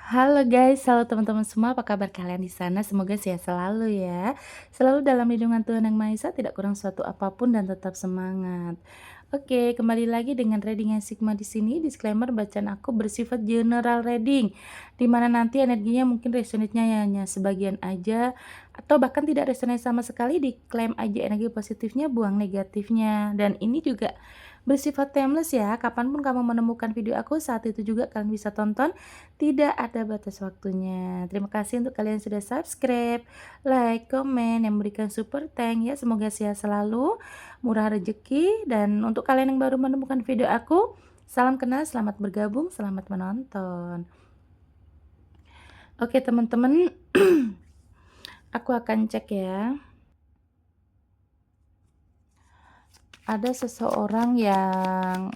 Halo guys, halo teman-teman semua, apa kabar kalian di sana? Semoga sehat selalu ya. Selalu dalam lindungan Tuhan Yang Maha Esa, tidak kurang suatu apapun dan tetap semangat. Oke, kembali lagi dengan reading yang Sigma di sini. Disclaimer, bacaan aku bersifat general reading, di mana nanti energinya mungkin resonate-nya hanya sebagian aja, atau bahkan tidak resonate sama sekali. Diklaim aja energi positifnya, buang negatifnya. Dan ini juga bersifat timeless ya. Kapanpun kamu menemukan video aku, saat itu juga kalian bisa tonton. Tidak ada batas waktunya. Terima kasih untuk kalian yang sudah subscribe, like, komen, yang memberikan super thank ya. Semoga sehat selalu, murah rezeki, dan untuk kalian yang baru menemukan video aku, salam kenal, selamat bergabung, selamat menonton. Oke teman-teman, aku akan cek ya. Ada seseorang yang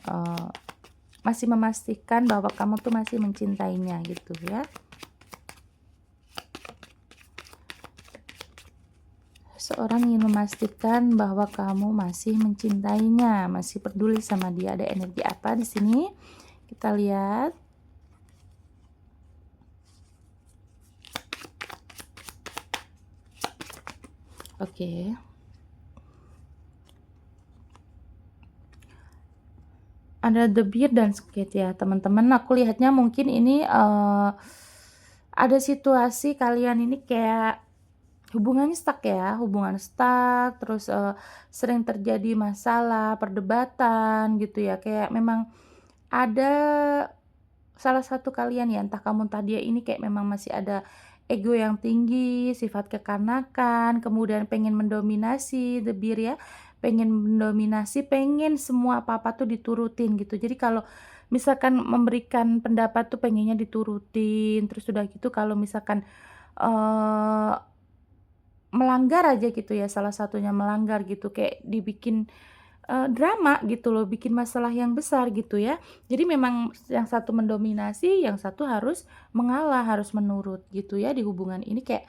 masih memastikan bahwa kamu tuh masih mencintainya gitu ya. Seorang ingin memastikan bahwa kamu masih mencintainya, masih peduli sama dia. Ada energi apa di sini? Kita lihat. Oke. Ada The Bear dan Skate ya, teman-teman. Aku lihatnya mungkin ini ada situasi kalian ini kayak hubungannya stuck ya, hubungan stuck, terus sering terjadi masalah, perdebatan gitu ya. Kayak memang ada salah satu kalian ya, entah kamu entah dia ini kayak memang masih ada ego yang tinggi, sifat kekanakan, kemudian pengen mendominasi, the bear ya, pengen mendominasi, pengen semua apa-apa tuh diturutin gitu. Jadi kalau misalkan memberikan pendapat tuh pengennya diturutin, terus udah gitu kalau misalkan eee, melanggar aja gitu ya, salah satunya melanggar gitu, kayak dibikin drama gitu loh, bikin masalah yang besar gitu ya. Jadi memang yang satu mendominasi, yang satu harus mengalah, harus menurut gitu ya di hubungan ini kayak,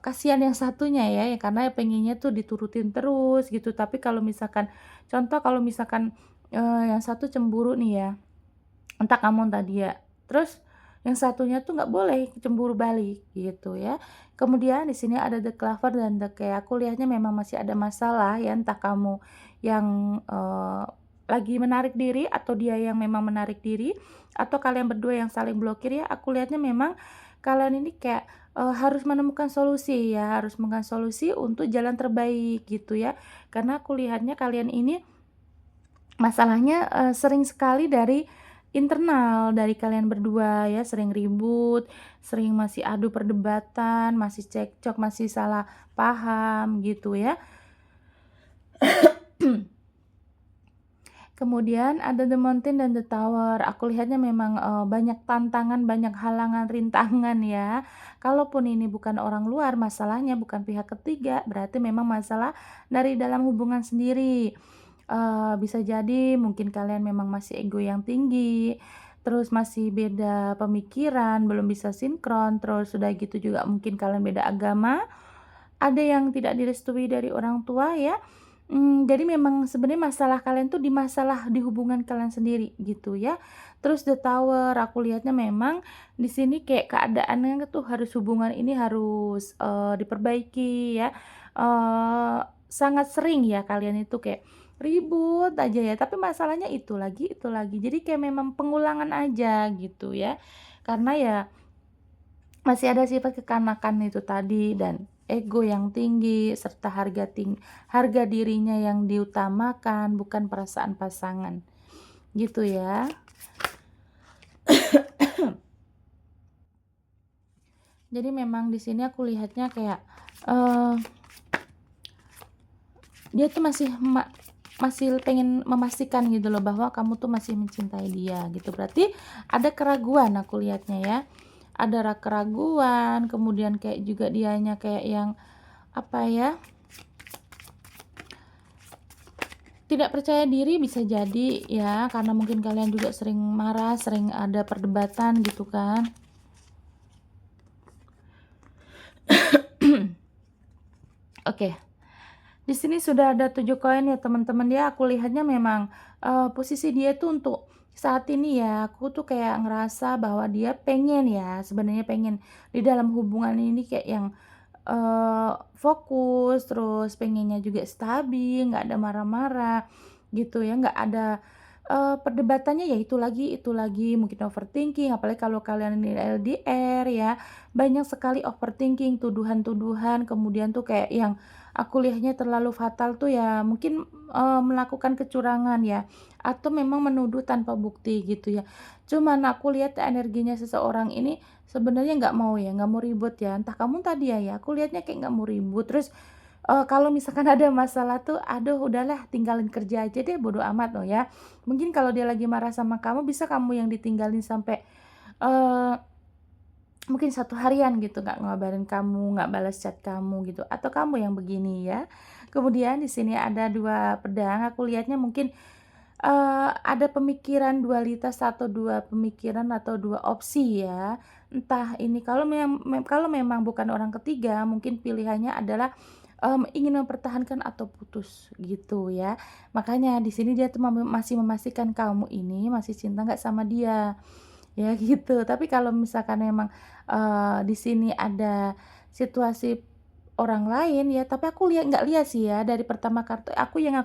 kasihan yang satunya ya, ya karena pengennya tuh diturutin terus gitu. Tapi kalau misalkan contoh kalau misalkan, yang satu cemburu nih ya, entah kamu entah dia. Terus yang satunya tuh nggak boleh cemburu balik gitu ya. Kemudian di sini ada The Clover dan The Key. Aku lihatnya memang masih ada masalah ya, entah kamu yang lagi menarik diri atau dia yang memang menarik diri atau kalian berdua yang saling blokir ya. Aku lihatnya memang kalian ini kayak harus menemukan solusi ya, harus menemukan solusi untuk jalan terbaik gitu ya. Karena aku lihatnya kalian ini masalahnya, sering sekali dari internal, dari kalian berdua ya, sering ribut, sering masih adu perdebatan, masih cekcok, masih salah paham gitu ya. Kemudian ada The Mountain dan The Tower. Aku lihatnya memang, banyak tantangan, banyak halangan, rintangan ya. Kalaupun ini bukan orang luar, masalahnya bukan pihak ketiga, berarti memang masalah dari dalam hubungan sendiri. Bisa jadi mungkin kalian memang masih ego yang tinggi, terus masih beda pemikiran, belum bisa sinkron, terus sudah gitu juga mungkin kalian beda agama, ada yang tidak direstui dari orang tua ya. Jadi memang sebenarnya masalah kalian tuh di masalah di hubungan kalian sendiri gitu ya. Terus The Tower aku lihatnya memang di sini kayak keadaannya tuh harus hubungan ini harus, diperbaiki ya. Sangat sering ya kalian itu kayak ribut aja ya, tapi masalahnya itu lagi. Jadi kayak memang pengulangan aja gitu ya. Karena ya masih ada sifat kekanakan itu tadi dan ego yang tinggi serta harga dirinya yang diutamakan bukan perasaan pasangan, gitu ya. Jadi memang di sini aku lihatnya kayak, eee, dia tuh masih pengen memastikan gitu loh bahwa kamu tuh masih mencintai dia gitu. Berarti ada keraguan aku lihatnya ya. Ada keraguan, kemudian kayak juga dianya kayak yang, apa ya, tidak percaya diri bisa jadi ya, karena mungkin kalian juga sering marah, sering ada perdebatan gitu kan. Oke, di sini sudah ada 7 koin ya teman-teman ya, aku lihatnya memang, posisi dia itu untuk saat ini ya aku tuh kayak ngerasa bahwa dia pengen ya, sebenarnya pengen di dalam hubungan ini kayak yang fokus, terus pengennya juga stabil, nggak ada marah-marah, gitu ya, nggak ada, perdebatannya ya itu lagi, mungkin overthinking, apalagi kalau kalian ini LDR ya, banyak sekali overthinking, tuduhan-tuduhan, kemudian tuh kayak yang aku lihatnya terlalu fatal tuh ya mungkin, melakukan kecurangan ya, atau memang menuduh tanpa bukti gitu ya. Cuman aku lihat energinya seseorang ini sebenarnya nggak mau ya, nggak mau ribut ya, entah kamu tadi ya, aku lihatnya kayak nggak mau ribut, terus, kalau misalkan ada masalah tuh, aduh udahlah tinggalin kerja aja deh, bodo amat loh ya. Mungkin kalau dia lagi marah sama kamu, bisa kamu yang ditinggalin sampai, eee, mungkin 1 harian gitu, nggak ngabarin kamu, nggak balas chat kamu gitu, atau kamu yang begini ya. Kemudian di sini ada 2 pedang, aku lihatnya mungkin ada pemikiran dualitas atau 2 pemikiran atau 2 opsi ya. Entah ini kalau memang bukan orang ketiga mungkin pilihannya adalah, ingin mempertahankan atau putus gitu ya. Makanya di sini dia tuh masih memastikan kamu ini masih cinta nggak sama dia, ya gitu. Tapi kalau misalkan memang, di sini ada situasi orang lain ya, tapi aku nggak lihat sih ya dari pertama kartu aku yang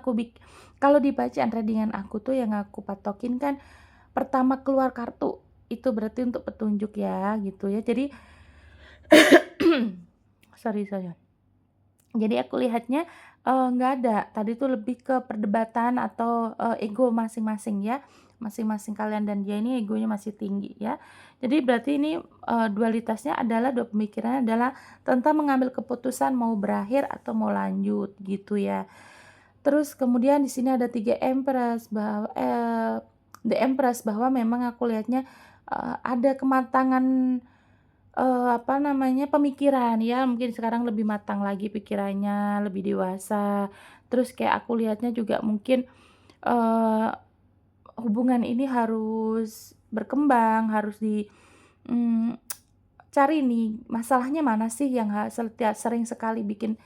kalau di bacaan reading aku tuh yang aku patokin kan pertama keluar kartu, itu berarti untuk petunjuk ya gitu ya. Jadi sorry. Jadi aku lihatnya, nggak ada, tadi tuh lebih ke perdebatan atau, ego masing-masing ya, masing-masing kalian dan dia ini egonya masih tinggi ya. Jadi berarti ini, dualitasnya adalah 2 pemikirannya adalah tentang mengambil keputusan mau berakhir atau mau lanjut gitu ya. Terus kemudian di sini ada 3 Empress The Empress bahwa memang aku lihatnya, ada kematangan apa namanya, pemikiran ya, mungkin sekarang lebih matang lagi pikirannya, lebih dewasa. Terus kayak aku lihatnya juga mungkin, eee, hubungan ini harus berkembang, harus mmm, cari nih masalahnya mana sih yang sering sekali bikin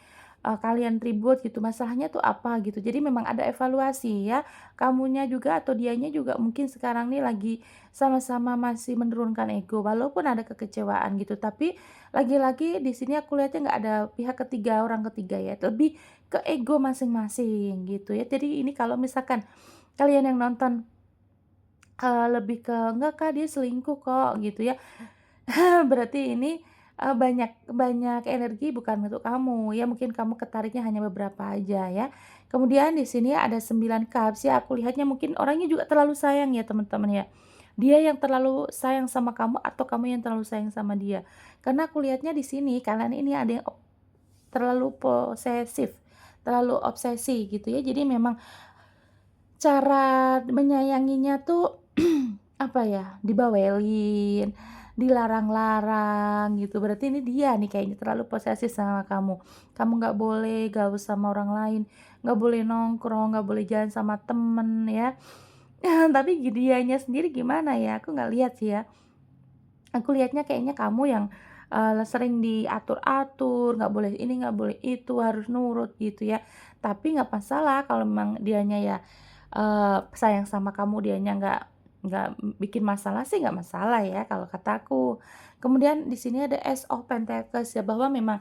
kalian ribut gitu, masalahnya tuh apa gitu. Jadi memang ada evaluasi ya, kamunya juga atau dianya juga mungkin sekarang nih lagi sama-sama masih menurunkan ego, walaupun ada kekecewaan gitu. Tapi lagi-lagi di sini aku lihatnya nggak ada pihak ketiga, orang ketiga ya, lebih ke ego masing-masing gitu ya. Jadi ini kalau misalkan kalian yang nonton, lebih ke, "Enggak Kak, dia selingkuh kok," gitu ya. Berarti ini, banyak banyak energi bukan untuk kamu, ya mungkin kamu ketariknya hanya beberapa aja ya. Kemudian di sini ada 9 cups ya, aku lihatnya mungkin orangnya juga terlalu sayang ya teman-teman ya. Dia yang terlalu sayang sama kamu atau kamu yang terlalu sayang sama dia. Karena aku lihatnya di sini kalian ini ada yang terlalu posesif, terlalu obsesi gitu ya. Jadi memang cara menyayanginya tuh, apa ya, dibawelin, dilarang-larang gitu, berarti ini dia nih kayaknya terlalu posesif sama kamu. Kamu nggak boleh gaul sama orang lain, nggak boleh nongkrong, nggak boleh jalan sama temen ya. Tapi dianya sendiri gimana ya, aku nggak lihat sih ya. Aku lihatnya kayaknya kamu yang, sering diatur-atur, nggak boleh ini, nggak boleh itu, harus nurut gitu ya. Tapi nggak masalah kalau memang dianya ya, sayang sama kamu, dianya nggak bikin masalah sih nggak masalah ya kalau kataku. Kemudian di sini ada Ace of Pentacles ya, bahwa memang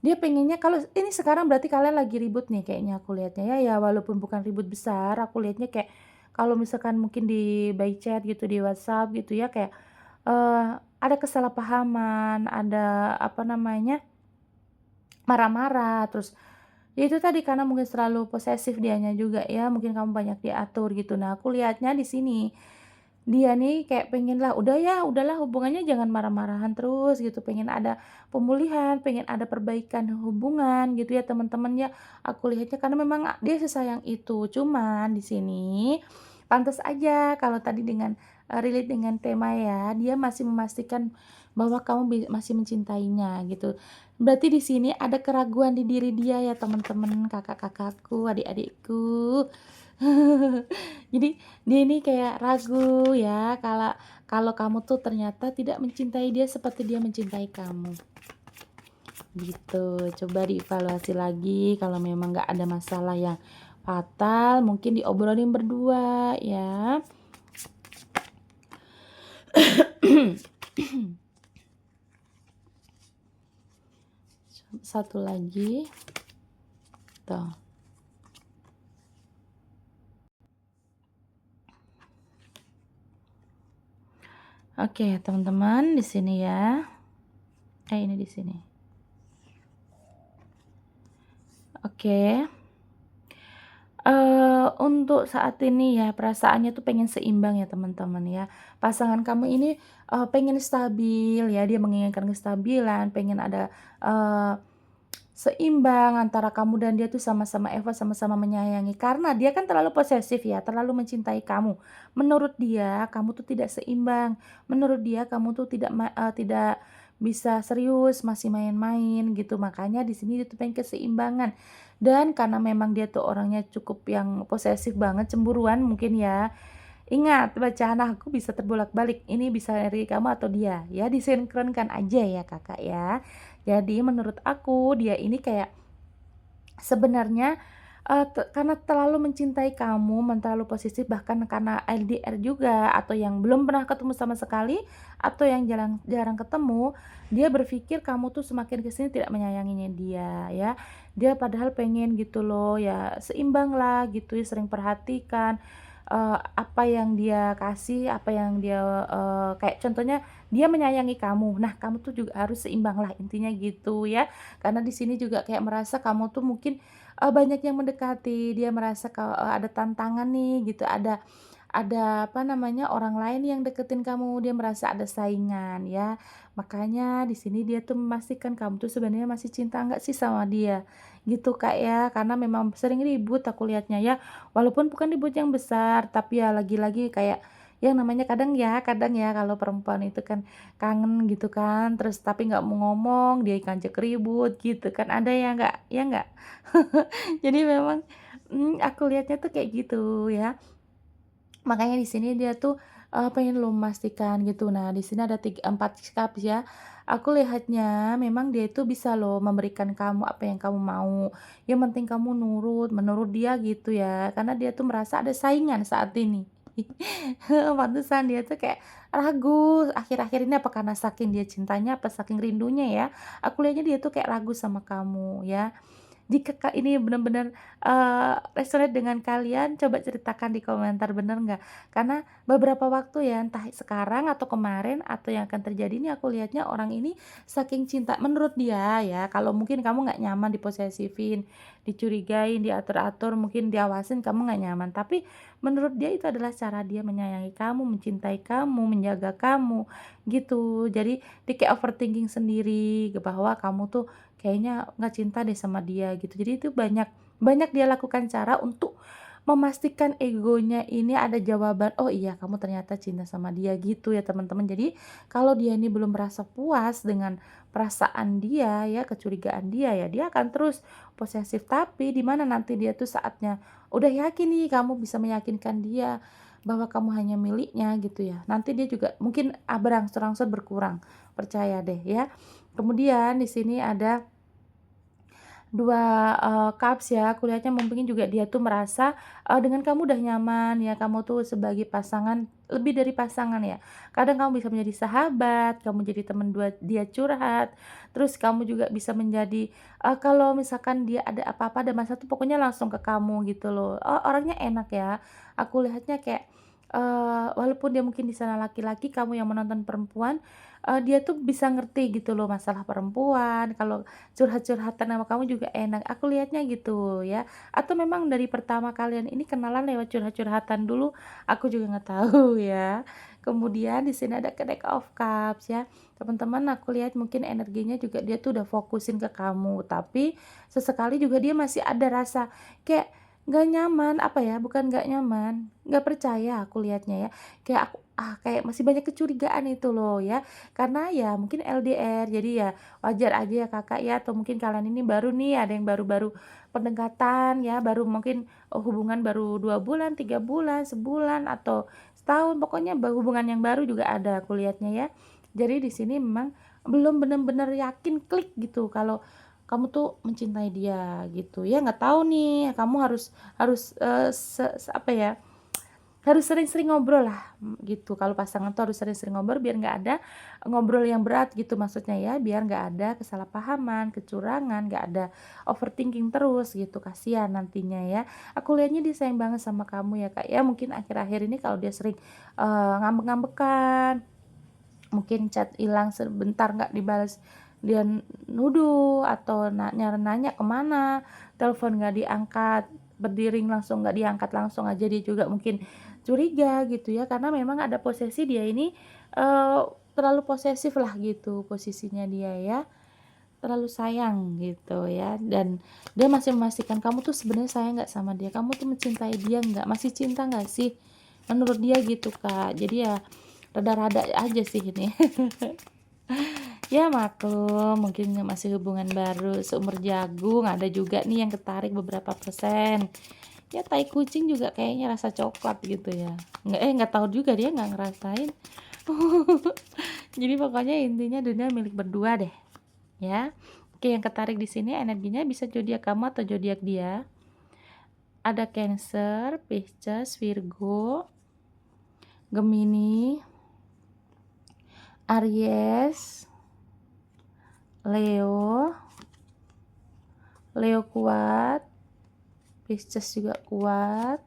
dia pengennya kalau ini sekarang berarti kalian lagi ribut nih kayaknya aku lihatnya ya, ya walaupun bukan ribut besar, aku lihatnya kayak kalau misalkan mungkin di by chat gitu, di WhatsApp gitu ya, kayak ada kesalahpahaman, ada apa namanya, marah-marah, terus ya itu tadi karena mungkin terlalu posesif dianya juga ya, mungkin kamu banyak diatur gitu. Nah, aku lihatnya di sini, dia nih kayak pengen lah, "Udah ya, udahlah hubungannya jangan marah-marahan terus," gitu. Pengen ada pemulihan, pengen ada perbaikan hubungan gitu ya, teman-teman ya. Aku lihatnya karena memang dia sesayang itu. Cuman di sini pantas aja kalau tadi dengan, relate dengan tema ya, dia masih memastikan bahwa kamu masih mencintainya gitu. Berarti di sini ada keraguan di diri dia ya teman-teman, kakak-kakakku, adik-adikku. Jadi dia ini kayak ragu ya kalau kalau kamu tuh ternyata tidak mencintai dia seperti dia mencintai kamu, gitu. Coba dievaluasi lagi kalau memang nggak ada masalah yang fatal, mungkin diobrolin berdua ya. Satu lagi, tuh. Oke, teman-teman di sini ya. Ini di sini. Oke. Untuk saat ini ya perasaannya tuh pengen seimbang ya teman-teman ya. Pasangan kamu ini, pengen stabil ya, dia menginginkan kestabilan, pengen ada, eee, seimbang antara kamu dan dia tuh sama-sama effort, sama-sama menyayangi. Karena dia kan terlalu posesif ya, terlalu mencintai kamu. Menurut dia, kamu tuh tidak seimbang. Menurut dia, kamu tuh tidak bisa serius, masih main-main gitu. Makanya di sini dia tuh pengen keseimbangan. Dan karena memang dia tuh orangnya cukup yang posesif banget, cemburuan mungkin ya. Ingat, bacaan aku bisa terbolak-balik, ini bisa dari kamu atau dia, ya disinkronkan aja ya Kakak ya. Jadi menurut aku dia ini kayak sebenarnya, karena terlalu mencintai kamu, terlalu posesif bahkan karena LDR juga atau yang belum pernah ketemu sama sekali, atau yang jarang jarang ketemu, dia berpikir kamu tuh semakin ke sini tidak menyayanginya dia ya. Dia padahal pengen gitu loh ya seimbang lah gitu ya, sering perhatikan, apa yang dia kasih, apa yang dia, kayak contohnya dia menyayangi kamu, nah kamu tuh juga harus seimbang lah intinya gitu ya. Karena di sini juga kayak merasa kamu tuh mungkin, banyak yang mendekati, dia merasa ada tantangan nih gitu, ada apa namanya, orang lain yang deketin kamu, dia merasa ada saingan ya. Makanya di sini dia tuh memastikan kamu tuh sebenarnya masih cinta nggak sih sama dia, gitu Kak ya. Karena memang sering ribut aku lihatnya ya, walaupun bukan ribut yang besar, tapi ya lagi-lagi kayak yang namanya kadang ya kalau perempuan itu kan kangen gitu kan, terus tapi nggak mau ngomong, dia ngajak ribut gitu kan, ada ya nggak? Ya nggak? Jadi memang, aku lihatnya tuh kayak gitu ya. Makanya di sini dia tuh, pengen lo memastikan gitu. Nah, di sini ada 4 sikap ya. Aku lihatnya memang dia itu bisa loh memberikan kamu apa yang kamu mau. Yang penting kamu nurut, menurut dia gitu ya. Karena dia tuh merasa ada saingan saat ini. Pantesan dia tuh kayak ragu akhir-akhir ini apa karena saking dia cintanya, apa saking rindunya ya. Aku lihatnya dia tuh kayak ragu sama kamu ya. Jika Kak ini benar-benar, resonate dengan kalian, coba ceritakan di komentar, bener nggak? Karena beberapa waktu ya, entah sekarang atau kemarin atau yang akan terjadi ini aku lihatnya orang ini saking cinta menurut dia ya, kalau mungkin kamu nggak nyaman diposesifin, dicurigain, diatur-atur, mungkin diawasin kamu nggak nyaman. Tapi menurut dia itu adalah cara dia menyayangi kamu, mencintai kamu, menjaga kamu, gitu. Jadi dia kayak overthinking sendiri, bahwa kamu tuh kayaknya nggak cinta deh sama dia gitu. Jadi itu banyak banyak dia lakukan cara untuk memastikan egonya ini ada jawaban, "Oh iya kamu ternyata cinta sama dia," gitu ya teman-teman. Jadi kalau dia ini belum merasa puas dengan perasaan dia ya, kecurigaan dia ya, dia akan terus posesif. Tapi di mana nanti dia tuh saatnya udah yakin nih kamu bisa meyakinkan dia bahwa kamu hanya miliknya gitu ya. Nanti dia juga mungkin, berangsur-angsur berkurang, percaya deh ya. Kemudian di sini ada 2 cups ya, aku lihatnya mungkin juga dia tuh merasa, dengan kamu udah nyaman ya, kamu tuh sebagai pasangan lebih dari pasangan ya. Kadang kamu bisa menjadi sahabat, kamu jadi teman dia curhat, terus kamu juga bisa menjadi, kalau misalkan dia ada apa-apa, ada masalah tuh pokoknya langsung ke kamu gitu loh. Orangnya enak ya, aku lihatnya kayak, walaupun dia mungkin di sana laki-laki, kamu yang menonton perempuan, dia tuh bisa ngerti gitu loh masalah perempuan, kalau curhat-curhatan sama kamu juga enak, aku lihatnya gitu ya. Atau memang dari pertama kalian ini kenalan lewat curhat-curhatan dulu, aku juga nggak tahu ya. Kemudian di sini ada Deck of Cups ya, teman-teman aku lihat mungkin energinya juga dia tuh udah fokusin ke kamu, tapi sesekali juga dia masih ada rasa kayak nggak nyaman, apa ya, bukan nggak nyaman, nggak percaya aku lihatnya ya. Kayak aku, kayak masih banyak kecurigaan itu loh ya, karena ya mungkin LDR, jadi ya wajar aja ya Kakak ya, atau mungkin kalian ini baru nih, ada yang baru-baru pendekatan ya, baru mungkin, hubungan baru 2 bulan, 3 bulan, sebulan, atau setahun, pokoknya hubungan yang baru juga ada aku lihatnya ya. Jadi di sini memang belum benar-benar yakin klik gitu kalau kamu tuh mencintai dia gitu ya, nggak tahu nih kamu harus harus, apa ya, harus sering-sering ngobrol lah, gitu. Kalau pasangan tuh harus sering-sering ngobrol biar nggak ada ngobrol yang berat gitu maksudnya ya, biar nggak ada kesalahpahaman, kecurangan, nggak ada overthinking terus gitu, kasihan nantinya ya. Aku lihatnya dia sayang banget sama kamu ya, Kak, ya. Mungkin akhir-akhir ini kalau dia sering, ngambek-ngambekan, mungkin chat hilang sebentar nggak dibalas, dia nuduh atau nanya ke mana, telepon nggak diangkat, berdering langsung nggak diangkat langsung aja, dia juga mungkin curiga gitu ya, karena memang ada posesi dia ini, eee, terlalu posesif lah gitu posisinya dia ya, terlalu sayang gitu ya, dan dia masih memastikan kamu tuh sebenarnya sayang nggak sama dia, kamu tuh mencintai dia nggak, masih cinta nggak sih? Menurut dia gitu, Kak. Jadi ya rada-rada aja sih ini. Ya maklum, mungkin masih hubungan baru seumur jagung, ada juga nih yang ketarik beberapa persen. Ya tai kucing juga kayaknya rasa coklat gitu ya. Nggak tahu juga dia nggak ngerasain. Jadi pokoknya intinya dunia milik berdua deh, ya. Oke, yang ketarik di sini energinya bisa zodiak kamu atau zodiak dia. Ada Cancer, Pisces, Virgo, Gemini, Aries, Leo. Leo kuat, Pisces juga kuat,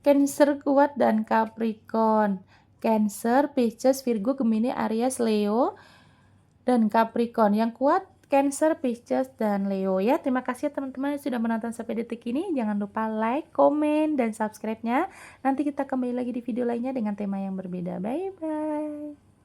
Cancer kuat, dan Capricorn. Cancer, Pisces, Virgo, Gemini, Aries, Leo, dan Capricorn. Yang kuat Cancer, Pisces, dan Leo ya. Terima kasih ya teman-teman yang sudah menonton sampai detik ini. Jangan lupa like, komen, dan subscribe-nya. Nanti kita kembali lagi di video lainnya dengan tema yang berbeda. Bye-bye.